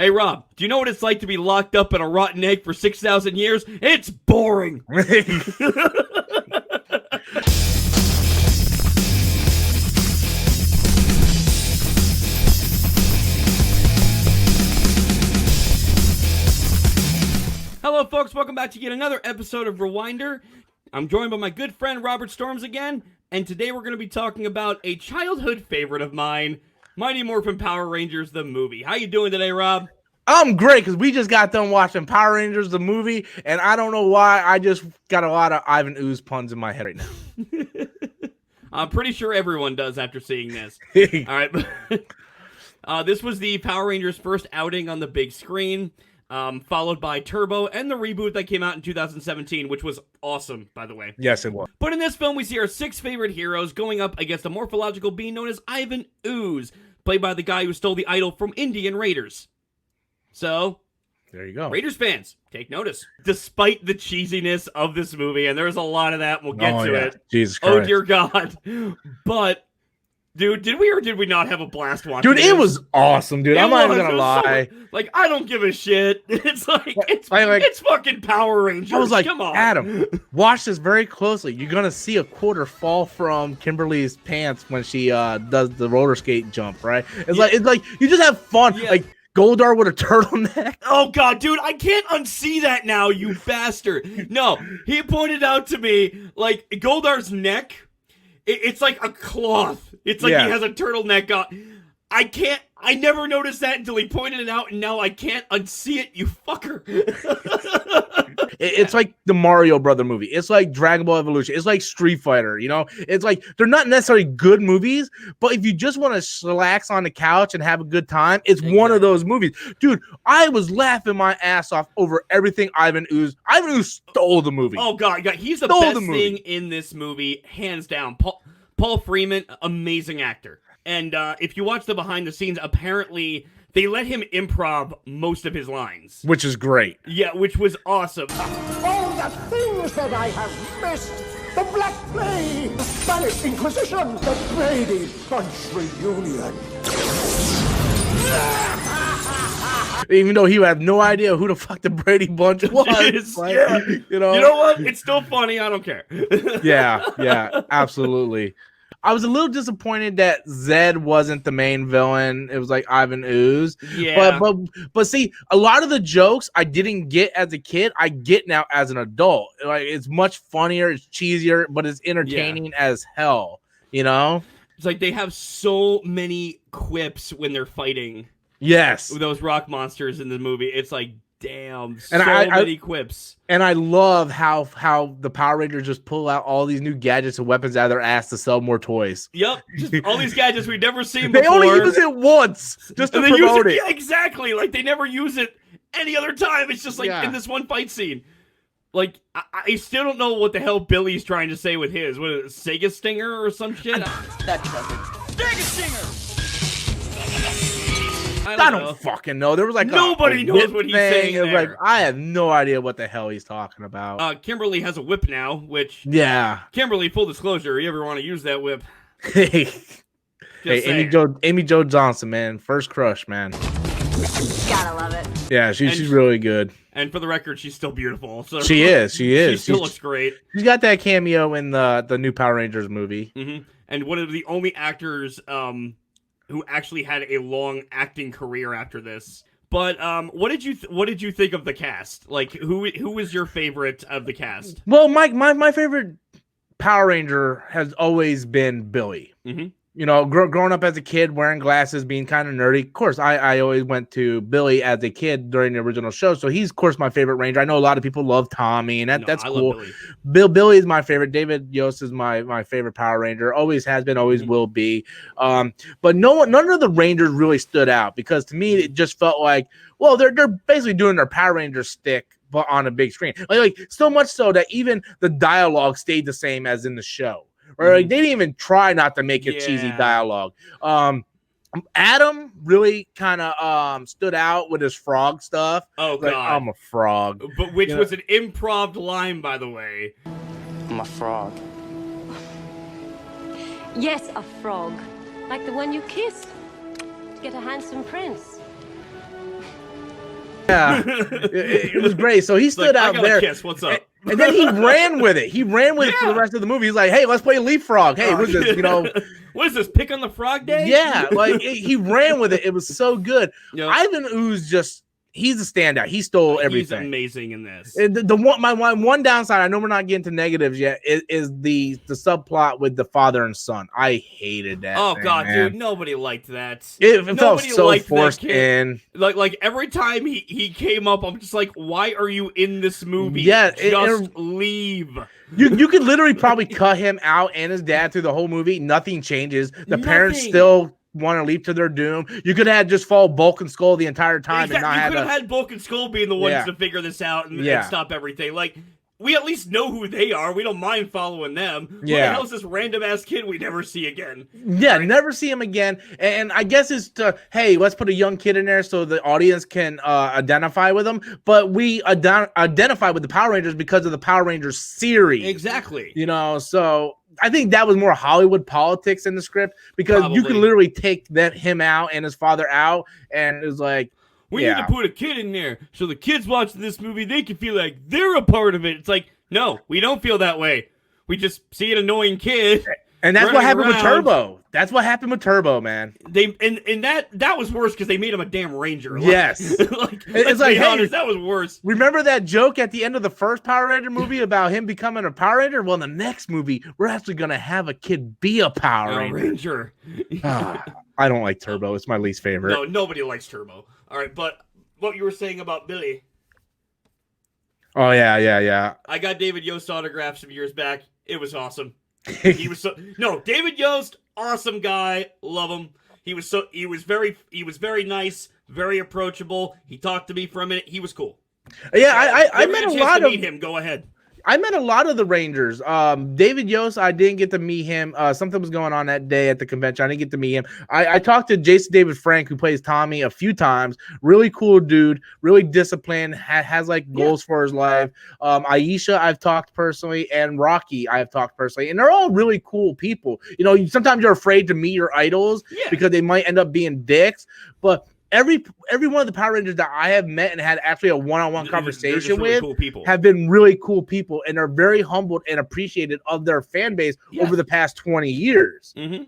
Hey, Rob, do you know what it's like to be locked up in a rotten egg for 6,000 years? It's boring. Hello, folks. Welcome back to yet another episode of Rewinder. I'm joined by my good friend Robert Storms again, and today we're going to be talking about a childhood favorite of mine, Mighty Morphin Power Rangers, the movie. How you doing today, Rob? I'm great because we just got done watching Power Rangers, the movie, and I don't know why. I just got a lot of Ivan Ooze puns in my head right now. I'm pretty sure everyone does after seeing this. All right. This was the Power Rangers' first outing on the big screen, followed by Turbo and the reboot that came out in 2017, which was awesome, by the way. Yes, it was. But in this film, we see our 6 favorite heroes going up against a morphological being known as Ivan Ooze, played by the guy who stole the idol from Indian Raiders. So, there you go. Raiders fans, take notice. Despite the cheesiness of this movie, and there's a lot of that, we'll get to it. Jesus Christ. Oh, dear God. But, dude, did we or did we not have a blast watching this? It was awesome, dude. I'm not even going to lie. I don't give a shit. It's it's fucking Power Rangers. I was like, come on. Adam, watch this very closely. You're going to see a quarter fall from Kimberly's pants when she does the roller skate jump, right? It's like you just have fun. Yeah. Like, Goldar with a turtleneck. Oh, God, dude, I can't unsee that now, you bastard. No, he pointed out to me, like, Goldar's neck, it's like a cloth. It's like he has a turtleneck on. I never noticed that until he pointed it out, and now I can't unsee it, you fucker. It's like the Mario Brother movie. It's like Dragon Ball Evolution. It's like Street Fighter, you know? It's like, they're not necessarily good movies, but if you just want to relax on the couch and have a good time, it's one of those movies. Dude, I was laughing my ass off over everything Ivan Ooze. Ivan Ooze stole the movie. Oh, God, he's the best thing in this movie, hands down. Paul Freeman, amazing actor. And if you watch the behind the scenes, apparently they let him improv most of his lines. Which is great. Yeah, which was awesome. All the things that I have missed. The Black Plague, the Spanish Inquisition, the Brady Bunch reunion. Even though he had no idea who the fuck the Brady Bunch was. You know what? It's still funny. I don't care. Yeah, absolutely. I was a little disappointed that Zed wasn't the main villain. It was like Ivan Ooze. Yeah. But see, a lot of the jokes I didn't get as a kid, I get now as an adult. Like, it's much funnier, it's cheesier, but it's entertaining as hell. You know? It's like they have so many quips when they're fighting. Yes. With those rock monsters in the movie. It's like, damn, so and many quips. And I love how the Power Rangers just pull out all these new gadgets and weapons out of their ass to sell more toys. Yep, just all these gadgets we've never seen before. They only use it once just to promote it. Yeah, exactly. Like, they never use it any other time. It's just like in this one fight scene. Like, I still don't know what the hell Billy's trying to say with his. What is it, Sega Stinger or some shit? That doesn't. Sega Stinger! I don't fucking know. There was like nobody knows what he's saying there. Like, I have no idea what the hell he's talking about. Kimberly has a whip now, which Kimberly, full disclosure, you ever want to use that whip? Hey, Amy Jo Johnson, man, first crush, man. Gotta love it. Yeah, she's really good. And for the record, she's still beautiful. So she is. She still looks great. She's got that cameo in the new Power Rangers movie. Mm-hmm. And one of the only actors who actually had a long acting career after this. But what did you think of the cast? Like, who was your favorite of the cast? Well, my favorite Power Ranger has always been Billy. Mm-hmm. You know, growing up as a kid, wearing glasses, being kind of nerdy. Of course, I always went to Billy as a kid during the original show, so he's, of course, my favorite Ranger. I know a lot of people love Tommy, and that's cool. Love Billy. Billy is my favorite. David Yost is my favorite Power Ranger. Always has been, always will be. But none of the Rangers really stood out because to me, it just felt like, well, they're basically doing their Power Ranger stick, but on a big screen. Like so much so that even the dialogue stayed the same as in the show. Or like, they didn't even try not to make it cheesy dialogue. Adam really kind of stood out with his frog stuff. Oh, like, God. I'm a frog. But which was an improv line, by the way. I'm a frog. Yes, a frog. Like the one you kissed to get a handsome prince. Yeah, it was great. So he stood out I got there. A kiss. What's up? And then he ran with it. He ran with it for the rest of the movie. He's like, "Hey, let's play leapfrog. Hey, what's this? You know, what is this? Pick on the frog day?" Yeah, like he ran with it. It was so good. Yep. Ivan Ooze he's a standout. He stole everything. He's amazing in this. My one downside, I know we're not getting to negatives yet, is the subplot with the father and son. I hated that. Oh thing, God, man. dude, nobody liked that. It felt so liked forced in. Like every time he came up, I'm just like, why are you in this movie? Yeah, just leave. You could literally probably cut him out and his dad through the whole movie. Nothing changes. The parents still want to leap to their doom. You could have just followed Bulk and Skull the entire time and not you could have had Bulk and Skull being the ones to figure this out and stop everything. Like, we at least know who they are. We don't mind following them. Yeah. Who the hell's this random ass kid we never see again? Yeah, never see him again. And I guess it's hey, let's put a young kid in there so the audience can identify with him. But we identify with the Power Rangers because of the Power Rangers series. Exactly. You know, so I think that was more Hollywood politics in the script because you can literally take him out and his father out, and it's like, we need to put a kid in there so the kids watching this movie, they can feel like they're a part of it. It's like, no, we don't feel that way. We just see an annoying kid. And that's what happened with Turbo. That's what happened with Turbo, man. And that was worse because they made him a damn ranger. Yes. It's like, hey, honest, that was worse. Remember that joke at the end of the first Power Ranger movie about him becoming a Power Ranger? Well, in the next movie, we're actually going to have a kid be a Power Ranger. I don't like Turbo. It's my least favorite. No, nobody likes Turbo. All right, but what you were saying about Billy. Oh, yeah. I got David Yost autograph some years back. It was awesome. He was David Yost, awesome guy, love him. He was very nice, very approachable. He talked to me for a minute. He was cool. Yeah, I met a lot of meet him. Go ahead. I met a lot of the Rangers. David Yost, I didn't get to meet him. Something was going on that day at the convention. I didn't get to meet him. I talked to Jason David Frank, who plays Tommy, a few times. Really cool dude. Really disciplined. Has like goals for his life. Aisha, I've talked personally, and Rocky, I've talked personally, and they're all really cool people. You know, sometimes you're afraid to meet your idols because they might end up being dicks, but every one of the Power Rangers that I have met and had actually a one-on-one conversation with have been really cool people and are very humbled and appreciated of their fan base over the past 20 years. Mm-hmm.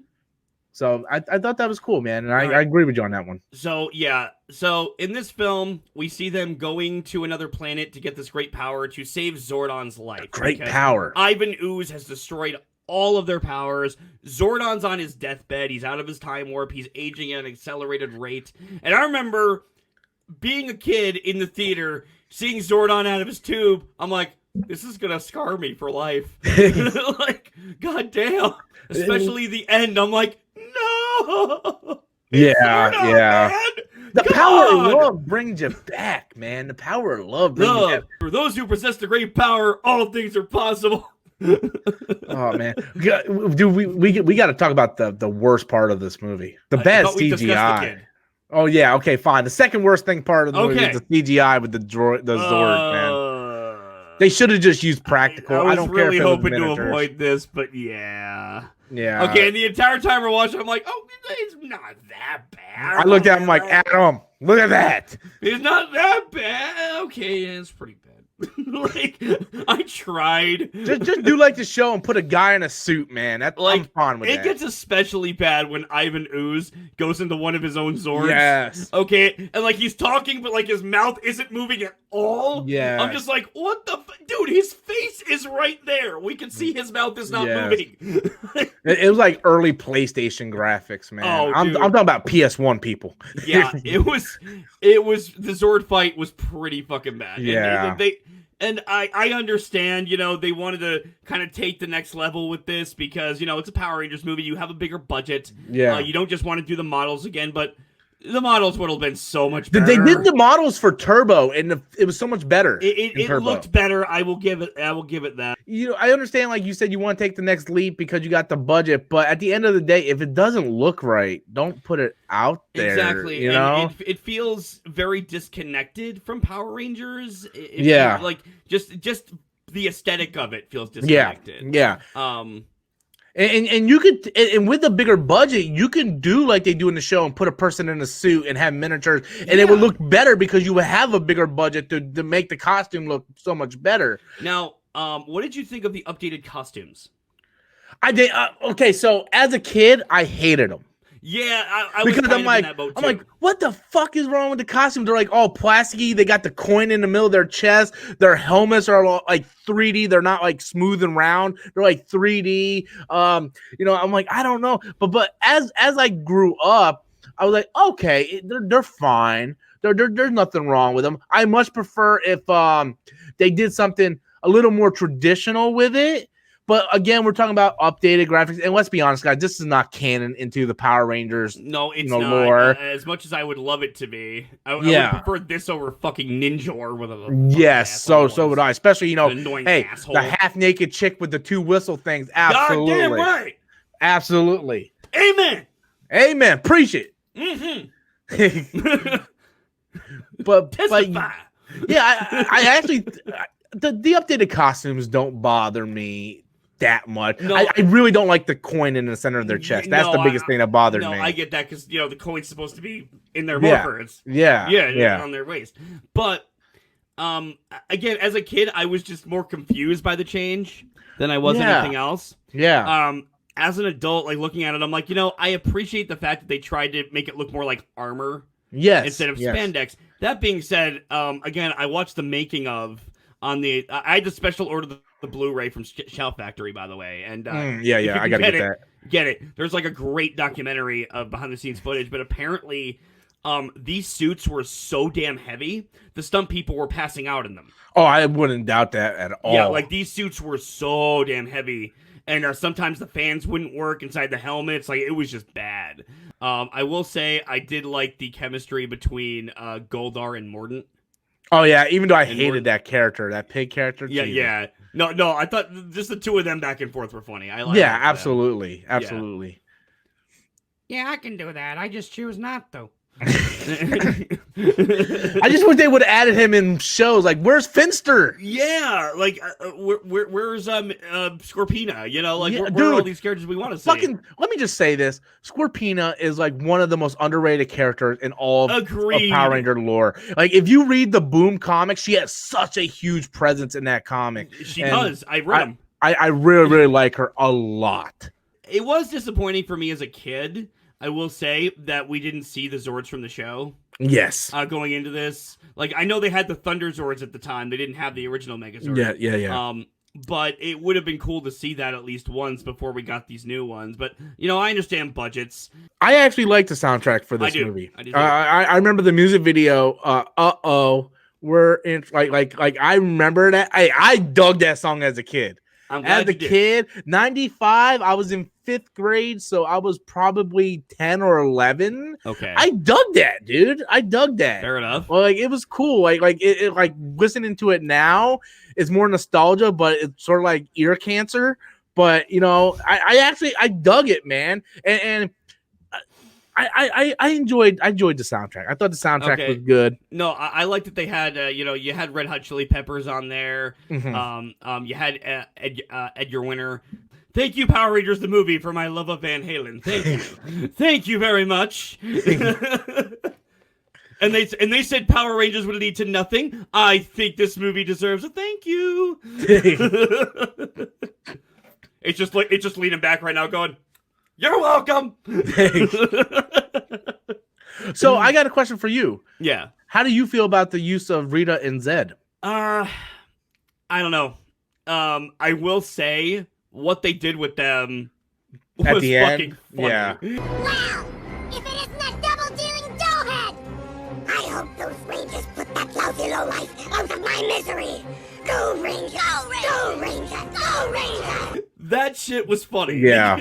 So I thought that was cool, man, and I agree with you on that one. So in this film, we see them going to another planet to get this great power to save Zordon's life. Great power. Ivan Ooze has destroyed all of their powers. Zordon's on his deathbed. He's out of his time warp. He's aging at an accelerated rate. And I remember being a kid in the theater, seeing Zordon out of his tube. I'm like, this is going to scar me for life. Like, goddamn. Especially the end. I'm like, no. Zordon, man. The power of love brings you back, man. The power of love brings you back. For those who possess the great power, all things are possible. Oh man, dude, we got to talk about the worst part of this movie. The bad CGI. Oh yeah, okay, fine. The second worst part of the movie is the CGI with the Zord, man. They should have just used practical. I don't really care if hoping to avoid this, but yeah. Okay, and the entire time we're watching, I'm like, oh, it's not that bad. I looked at him like, Adam, look at that. It's not that bad. Okay, yeah, it's pretty bad. Like, I tried. Just do like the show and put a guy in a suit, man. I'm fine with that. It gets especially bad when Ivan Ooze goes into one of his own Zords. Yes. Okay, and like he's talking, but like his mouth isn't moving at all. Yeah. I'm just like, what the dude? His face is right there. We can see his mouth is not moving. It was like early PlayStation graphics, man. Oh, I'm talking about PS1 people. Yeah, it was the Zord fight was pretty fucking bad. Yeah. And I understand, they wanted to kind of take the next level with this because, it's a Power Rangers movie. You have a bigger budget. Yeah. You don't just want to do the models again, but the models would have been so much better. They did the models for Turbo, and it was so much better. It looked better. I will give it that. I understand, like you said, you want to take the next leap because you got the budget, but at the end of the day, if it doesn't look right, don't put it out there. Exactly. And it feels very disconnected from Power Rangers. Yeah. Like just the aesthetic of it feels disconnected. Yeah. And you could and with a bigger budget, you can do like they do in the show and put a person in a suit and have miniatures, and it would look better because you would have a bigger budget to make the costume look so much better. Now, what did you think of the updated costumes? I did. Okay, so as a kid, I hated them. Yeah, I was because kind of in that boat too. I'm like, what the fuck is wrong with the costumes? They're like all plasticky. They got the coin in the middle of their chest. Their helmets are like 3D. They're not like smooth and round. They're like 3D. I'm like, I don't know. But as I grew up, I was like, okay, they're fine. There's nothing wrong with them. I much prefer if they did something a little more traditional with it. But again, we're talking about updated graphics, and let's be honest, guys, this is not canon into the Power Rangers. No, it's not. Lore. As much as I would love it to be, I would prefer this over fucking Ninja or whatever. Yes, so would I. Especially the half-naked chick with the 2 whistle things. Absolutely, goddamn right. Absolutely. Amen. Preach it. Mm-hmm. but yeah, I actually. The updated costumes don't bother me that much. No, I really don't like the coin in the center of their chest. That's the biggest thing that bothered me. I get that because the coin's supposed to be in their morphers. Yeah, on their waist. But again, as a kid, I was just more confused by the change than I was anything else. Yeah. As an adult, like looking at it, I'm like, I appreciate the fact that they tried to make it look more like armor. Yes. Instead of spandex. That being said, again, I watched the making of. I had to special order the Blu-ray from Shell Factory, by the way, and I gotta get that. Get it? There's like a great documentary of behind-the-scenes footage, but apparently, these suits were so damn heavy, the stunt people were passing out in them. Oh, I wouldn't doubt that at all. Yeah, like these suits were so damn heavy, and sometimes the fans wouldn't work inside the helmets. Like it was just bad. I will say I did like the chemistry between Goldar and Mordant. Oh yeah, even though I hated that character, that pig character. Yeah. No, I thought just the two of them back and forth were funny. Absolutely. Yeah, I can do that. I just choose not to. I just wish they would have added him in shows. Like, where's Finster? Yeah, like where's Scorpina? Where are all these characters we want to see? Let me just say this: Scorpina is like one of the most underrated characters in all of Power Ranger lore. Like, if you read the Boom comics, she has such a huge presence in that comic. She does. I read them. I really like her a lot. It was disappointing for me as a kid. I will say that we didn't see the Zords from the show. Yes. Going into this. Like, I know they had the Thunder Zords at the time. They didn't have the original Megazord. Yeah. But it would have been cool to see that at least once before we got these new ones. But, I understand budgets. I actually like the soundtrack for this movie. I do. I remember the music video, we're in, like I remember that. I dug that song as a kid. As a kid, 95, I was in 5th grade, so I was probably 10 or 11. Okay. I dug that, dude. I dug that. Fair enough. Well, like, it was cool. Like listening to it now is more nostalgia, but it's sort of like ear cancer. But, I dug it, man. And I enjoyed the soundtrack. I thought the soundtrack was good. No, I liked that they had you had Red Hot Chili Peppers on there. Mm-hmm. You had Edgar Winter. Thank you, Power Rangers the movie, for my love of Van Halen. Thank you, thank you very much. And they said Power Rangers would lead to nothing. I think this movie deserves a thank you. It's just leaning back right now, going, "You're welcome." So I got a question for you. Yeah. How do you feel about the use of Rita and Zed? I don't know. I will say what they did with them was at the fucking end. funny. Yeah. Well, if it isn't that double-dealing doughhead! I hope those Rangers put that lousy lowlife out of my misery! Go Ranger! Go Ranger! Go Ranger! Go Ranger! That shit was funny. Yeah.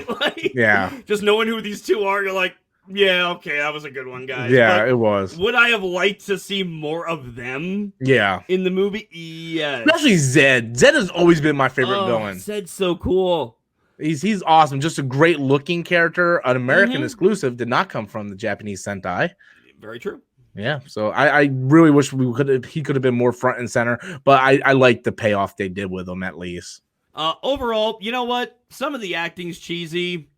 Yeah. Just knowing who these two are, you're like, yeah, okay, that was a good one, guys. Yeah, but it was. Would I have liked to see more of them? Yeah. In the movie? Yes. Especially Zed. Zed has always been my favorite villain. Zed's so cool. He's awesome. Just a great looking character. An American exclusive. Did not come from the Japanese Sentai. Very true. Yeah. So I really wish he could have been more front and center. But I like the payoff they did with him at least. Overall, you know what? Some of the acting's cheesy.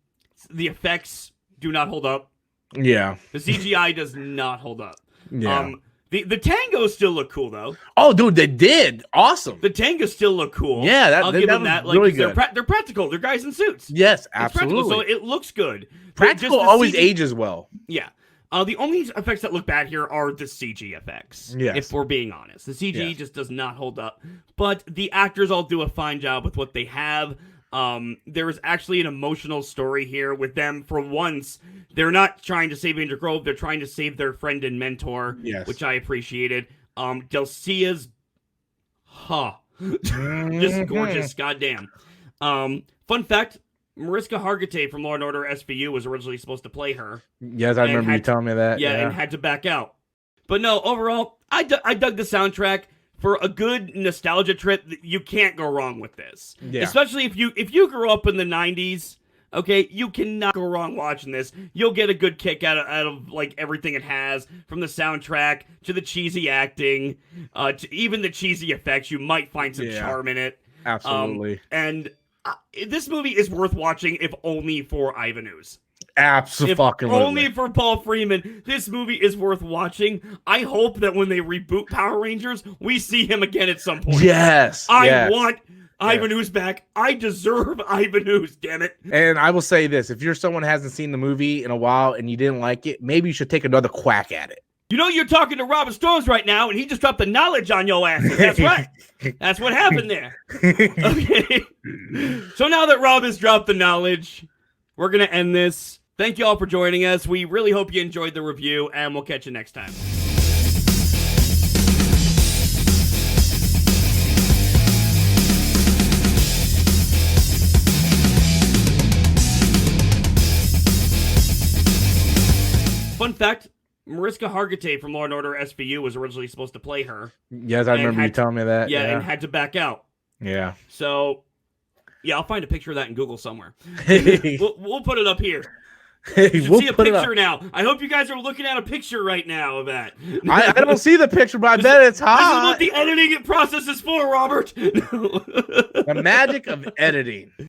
The effects do not hold up. Yeah. The CGI does not hold up. Yeah. The tangos still look cool though. Oh, dude, they did. Awesome. The tangos still look cool. Yeah, I'll give them was that. Like, really they're good. they're practical. They're guys in suits. Yes, It's practical, absolutely. so it looks good. But Practical just the always CG ages well. Yeah. The only effects that look bad here are the CG effects. Yes. If we're being honest. The CG Yes. just does not hold up. But the actors all do a fine job with what they have. There is actually an emotional story here with them. For once, they're not trying to save Angel Grove. They're trying to save their friend and mentor, Yes. which I appreciated. Delcia's, just gorgeous. Goddamn. Fun fact, Mariska Hargitay from Law & Order SVU was originally supposed to play her. Yes, I And remember you had- telling me that. Yeah, and had to back out. But no, overall, I dug the soundtrack. For a good nostalgia trip, you can't go wrong with this. Yeah. Especially if you grew up in the 90s, okay, you cannot go wrong watching this. You'll get a good kick out of like everything it has, from the soundtrack to the cheesy acting, to even the cheesy effects. You might find some charm in it. Absolutely. And this movie is worth watching if only for Ivan Ooze. Absolutely. Only for Paul Freeman. This movie is worth watching. I hope that when they reboot Power Rangers, we see him again at some point. Yes. I want Ivan Ooze back. I deserve Ivan Ooze, damn it. And I will say this, if you're someone who hasn't seen the movie in a while and you didn't like it, maybe you should take another quack at it. You know you're talking to Robert Storms right now, and he just dropped the knowledge on your asses. That's right. That's what happened there. Okay. So now that Rob has dropped the knowledge, we're going to end this. Thank you all for joining us. We really hope you enjoyed the review, and we'll catch you next time. Fun fact, Mariska Hargitay from Law & Order SVU was originally supposed to play her. Yes, I remember you telling me that. Yeah, and had to back out. Yeah. So, yeah, I'll find a picture of that in Google somewhere. we'll put it up here. You should see a picture now. I hope you guys are looking at a picture right now of that. I don't see the picture, but I bet it's hot. This is what the editing process is for, Robert. The magic of editing.